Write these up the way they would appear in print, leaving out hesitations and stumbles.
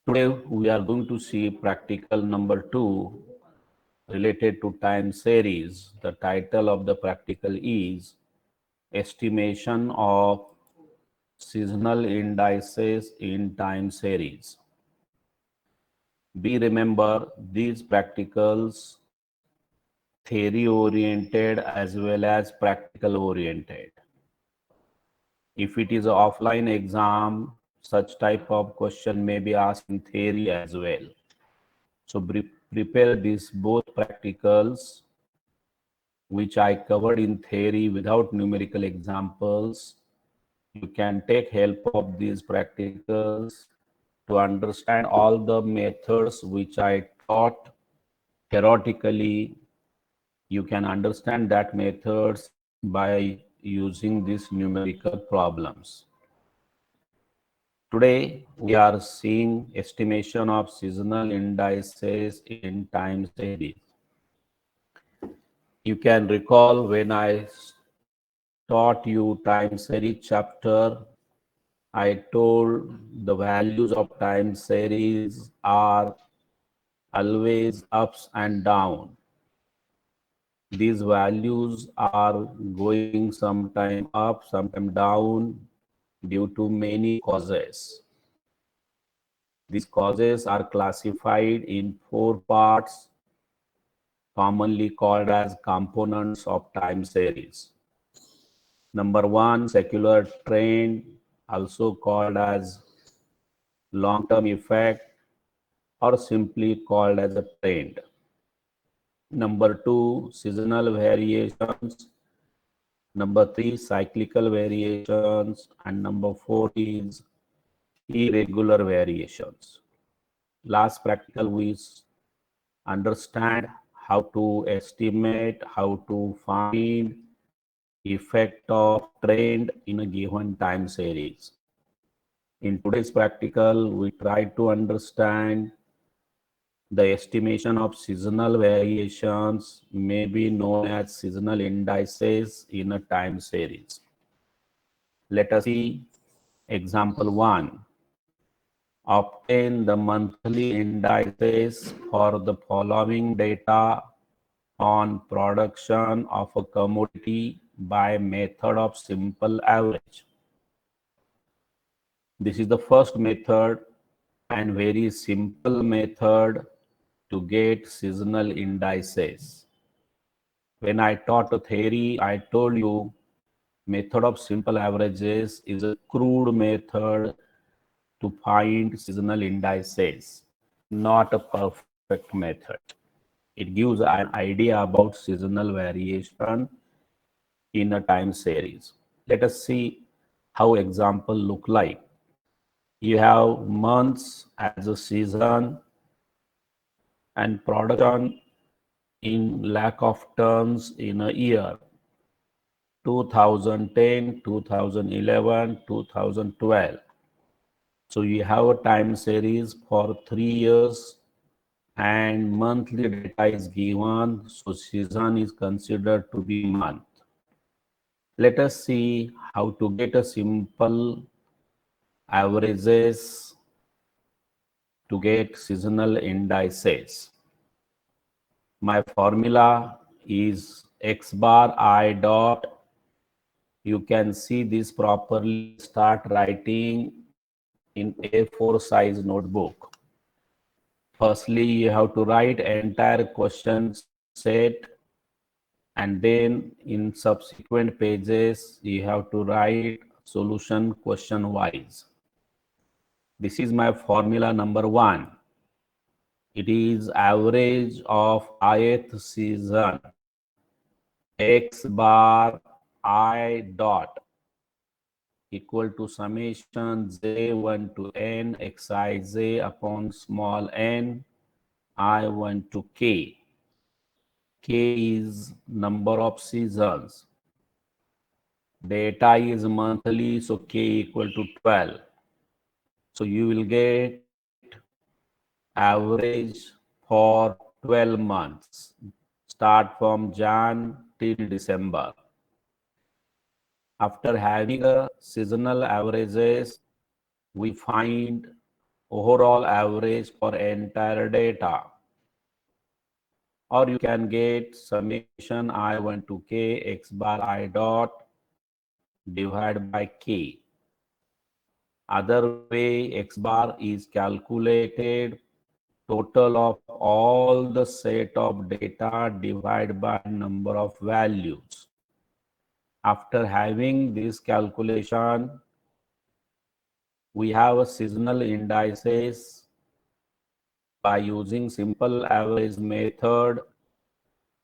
Today we are going to see practical number 2 related to time series. The title of the practical is Estimation of Seasonal Indices in Time Series. Be remember these practicals theory oriented as well as practical oriented. If it is an offline exam, such type of question may be asked in theory as well. So prepare these both practicals which I covered in theory without numerical examples. You can take help of these practicals to understand all the methods which I taught theoretically. You can understand that methods by using these numerical problems. Today, we are seeing estimation of seasonal indices in time series. You can recall when I taught you time series chapter, I told the values of time series are always ups and down. These values are going sometime up, sometime down due to many causes. These causes are classified in 4 parts, commonly called as components of time series. Number 1, secular trend, also called as long-term effect or simply called as a trend. Number 2, seasonal variations. Number 3, cyclical variations. And number 4 is irregular variations. Last practical, we understand how to estimate, how to find effect of trend in a given time series. In today's practical, we try to understand the estimation of seasonal variations, may be known as seasonal indices in a time series. Let us see example 1. Obtain the monthly indices for the following data on production of a commodity by method of simple average. This is the first method and very simple method to get seasonal indices. When I taught a theory, I told you method of simple averages is a crude method to find seasonal indices, not a perfect method. It gives an idea about seasonal variation in a time series. Let us see how example look like. You have months as a season and production in lakh of tons in a year, 2010, 2011, 2012. So you have a time series for 3 years and monthly data is given, so season is considered to be month. Let us see how to get a simple averages to get seasonal indices. My formula is x bar I dot. You can see this properly. Start writing in A4 size notebook. Firstly, you have to write entire question set, and then in subsequent pages you have to write solution question wise. This is my formula number 1. It is average of ith season x bar I dot equal to summation j1 to n xij upon small n I1 to k. K is number of seasons. Data is monthly, so k equal to 12. So you will get average for 12 months. Start from Jan till December. After having a seasonal averages, we find overall average for entire data, or you can get summation I1 to k x bar I dot divided by k. Other way, x bar is calculated total of all the set of data divided by number of values. After having this calculation, we have a seasonal indices. By using simple average method,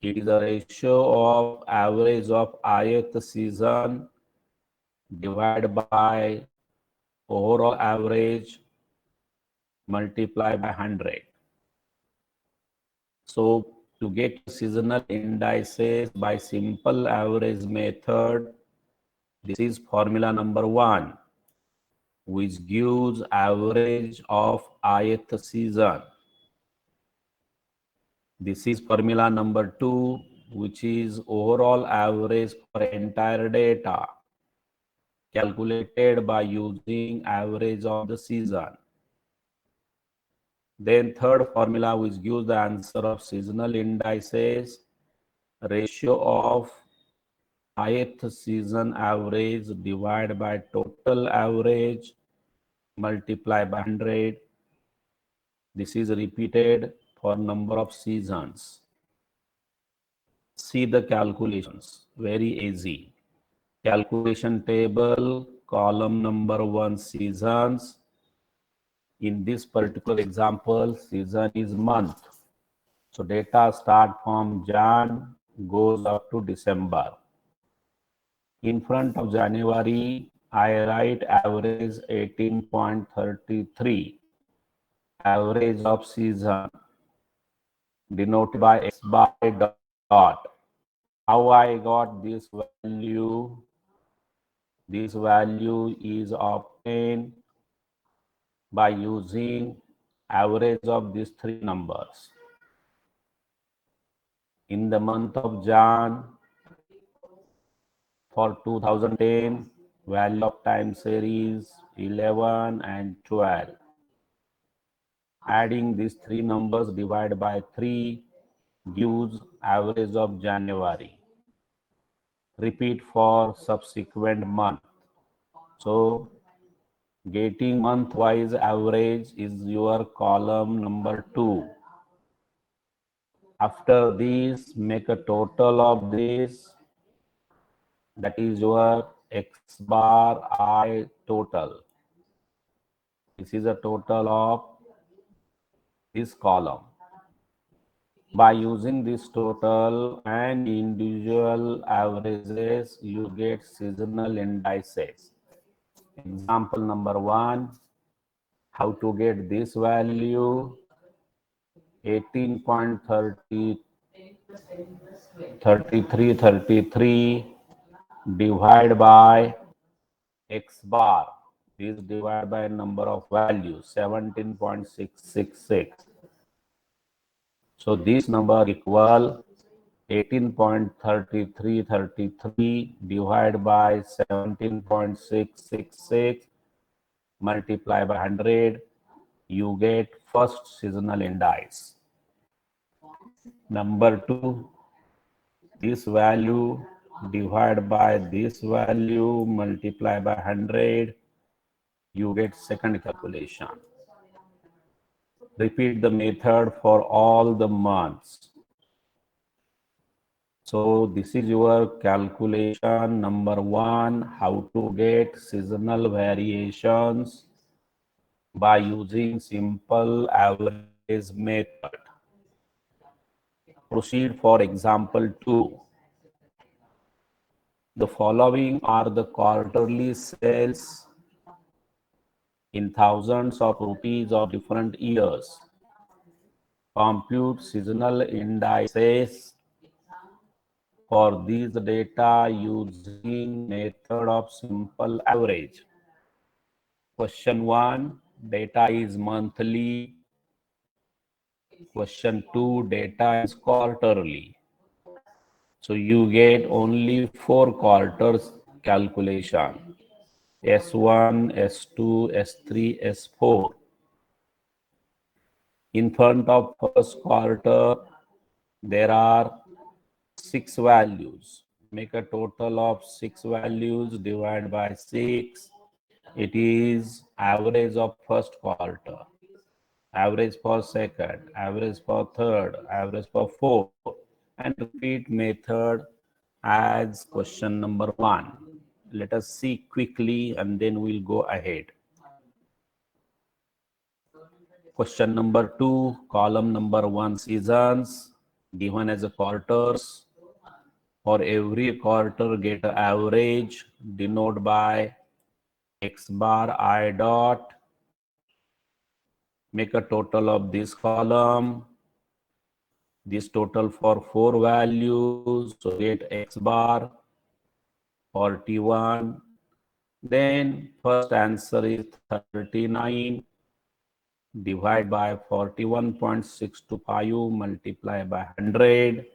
it is a ratio of average of ith season divided by overall average multiplied by 100. So to get seasonal indices by simple average method, this is formula number 1, which gives average of ith season. This is formula number 2, which is overall average for entire data, calculated by using average of the season. Then third formula, which gives the answer of seasonal indices, ratio of ith season average divided by total average multiplied by 100. This is repeated for number of seasons. See the calculations, very easy. Calculation table, column number 1, seasons. In this particular example, season is month. So data start from Jan, goes up to December. In front of January, I write average 18.33, average of season, denoted by x bar dot. How I got this value? This value is obtained by using average of these three numbers. In the month of Jan, for 2010, value of time series 11 and 12. Adding these three numbers divided by 3 gives average of January. Repeat for subsequent month. So getting month-wise average is your column number 2. After this, make a total of this. That is your x bar I total. This is a total of this column. By using this total and individual averages, you get seasonal indices. Example number 1, how to get this value? 18.33 divided by x bar is divided by number of values, 17.666. So this number equal 18.3333 divided by 17.666 multiplied by 100, you get first seasonal index. Number 2, this value divided by this value multiplied by 100, you get second calculation. Repeat the method for all the months. So this is your calculation number 1, how to get seasonal variations by using simple average method. Proceed for example 2. The following are the quarterly sales in thousands of rupees of different years. Compute seasonal indices for these data using method of simple average. Question 1, data is monthly. Question 2, data is quarterly. So you get only 4 quarters calculation. S1, S2, S3, S4. In front of first quarter, there are 6 values. Make a total of 6 values, divide by 6. It is average of first quarter, average for second, average for third, average for fourth, and repeat method as question number 1. Let us see quickly and then we'll go ahead. Question number 2, column number 1, seasons given as a quarters. For every quarter, get an average, denote by x bar I dot. Make a total of this column. This total for 4 values, so get x bar 41. Then first answer is 39. Divide by 41.625, multiply by 100.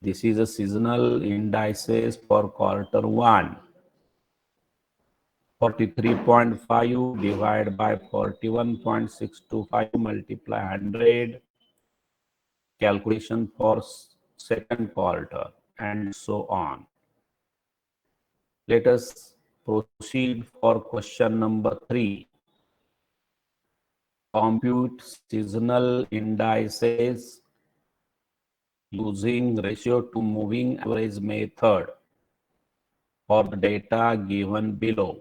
This is a seasonal indices for quarter 1. 43.5 divided by 41.625, multiply 100. Calculation for second quarter, and so on. Let us proceed for question number 3. Compute seasonal indices using ratio to moving average method for the data given below.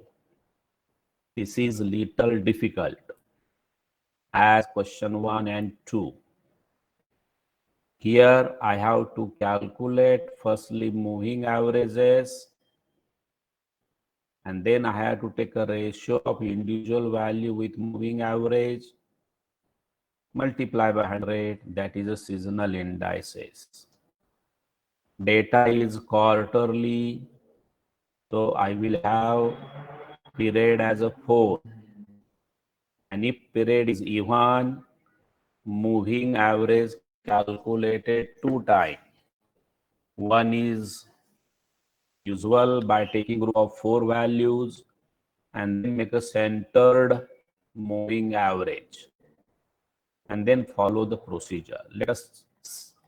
This is little difficult as question 1 and 2. Here I have to calculate firstly moving averages, and then I have to take a ratio of individual value with moving average, multiply by 100, that is a seasonal indices. Data is quarterly, so I will have period as a 4. And if period is even, moving average calculated 2 times. One is usual by taking group of 4 values and then make a centered moving average and then follow the procedure. Let us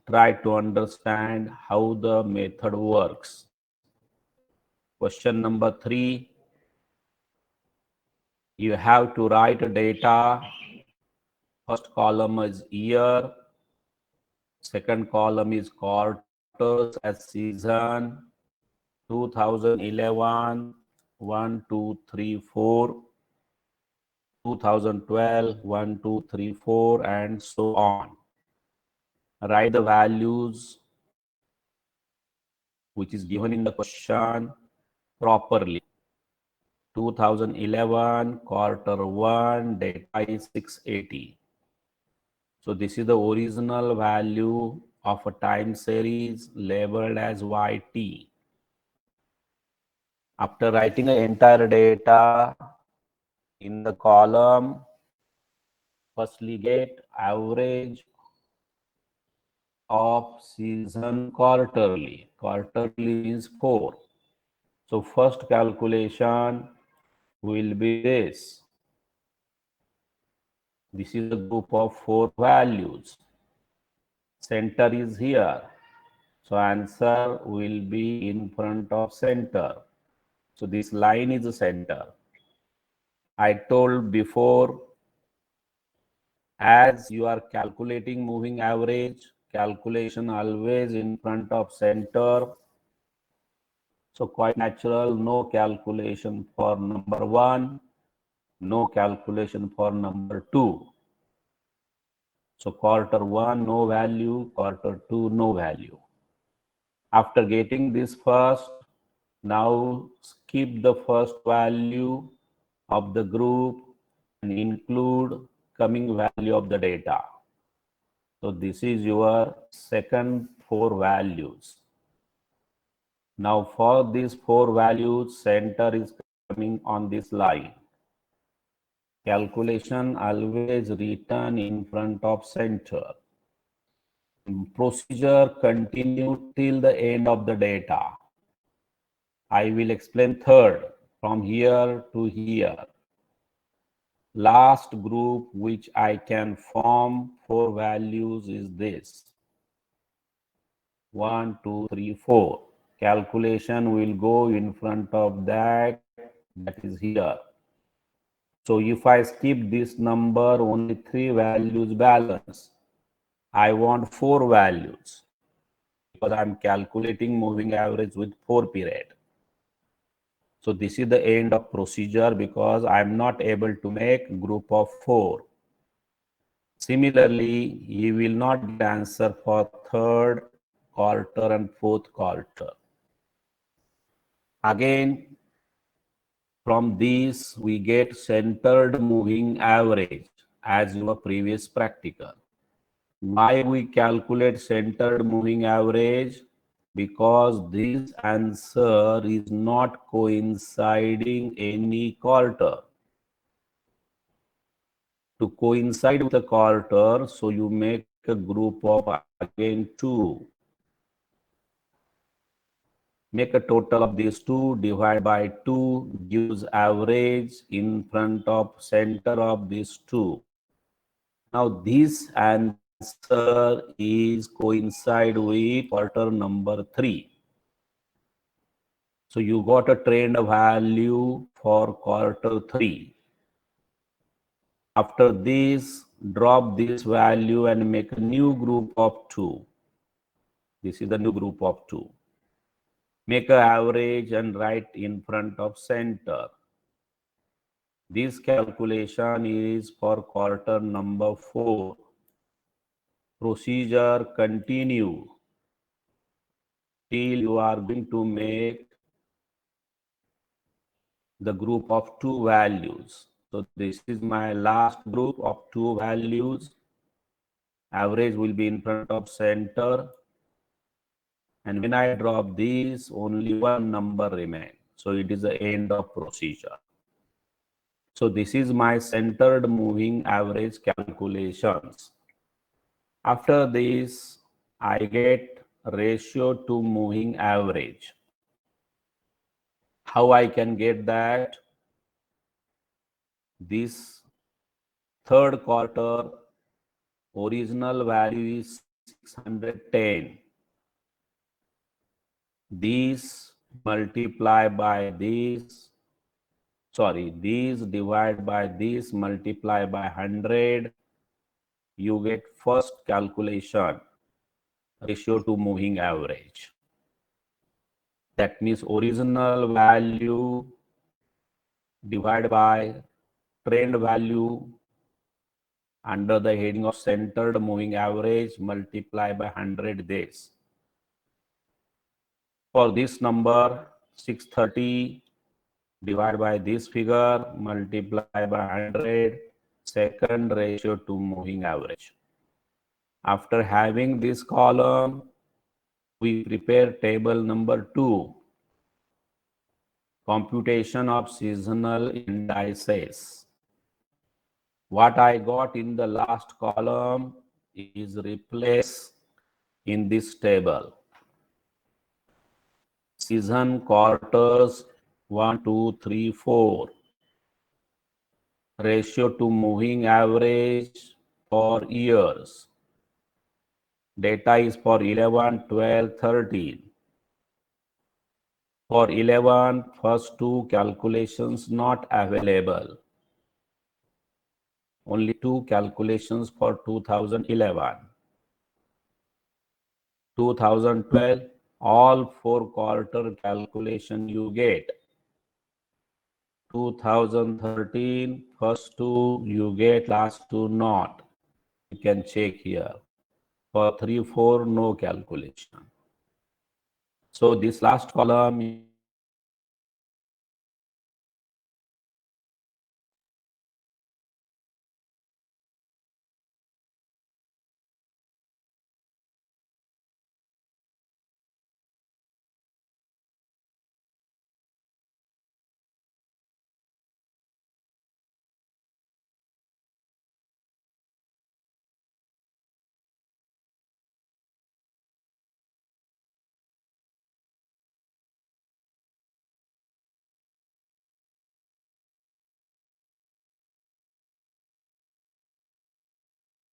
try to understand how the method works. Question number 3, you have to write data. First column is year, second column is quarters as season, 2011, 1, 2, 3, 4, 2012, 1, 2, 3, 4, and so on. Write the values which is given in the question properly. 2011, quarter 1, data is 680. So this is the original value of a time series labeled as YT. After writing the entire data in the column, firstly get average of season quarterly. Quarterly means 4. So first calculation will be this. This is a group of 4 values. Center is here. So answer will be in front of center. So this line is the center. I told before, as you are calculating moving average, calculation always in front of center. So quite natural, no calculation for number 1, no calculation for number 2. So quarter 1, no value, quarter 2, no value. After getting this first, now skip the first value of the group and include coming value of the data. So this is your second 4 values. Now for these 4 values, center is coming on this line. Calculation always written in front of center. Procedure continue till the end of the data. I will explain third, from here to here. last group which I can form for values is this. 1, 2, 3, 4. Calculation will go in front of that is here. So if I skip this number, only 3 values balance. I want 4 values because I'm calculating moving average with 4 period. So this is the end of procedure because I'm not able to make group of 4. Similarly, you will not get answer for third quarter and fourth quarter. Again, from these we get centered moving average as your previous practical. Why we calculate centered moving average? Because this answer is not coinciding any quarter. To coincide with the quarter, so you make a group of again 2. Make a total of these 2, divide by 2, gives average in front of center of these 2. Now this answer is coincide with quarter number 3. So you got a trend value for quarter 3. After this, drop this value and make a new group of 2. This is the new group of 2. Make an average and write in front of center. This calculation is for quarter number 4. Procedure continue till you are going to make the group of 2 values. So this is my last group of 2 values. Average will be in front of center. And when I drop these, only one number remains. So it is the end of procedure. So this is my centered moving average calculations. After this, I get ratio to moving average. How I can get that? This third quarter original value is 610. These multiply by this, these divide by this, multiply by 100. You get first calculation, ratio to moving average. That means original value divided by trend value under the heading of centered moving average, multiply by 100 days. For this number, 630 divided by this figure, multiply by 100, second ratio to moving average. After having this column, we prepare table number 2, computation of seasonal indices. What I got in the last column is replaced in this table. Season quarters 1, 2, 3, 4. Ratio to moving average for years. Data is for 11, 12, 13. For 11, first 2 calculations not available. Only 2 calculations for 2011. 2012, all 4 quarter calculation you get. 2013, first 2 you get, last 2 not. You can check here. For 3, 4, no calculation. So this last column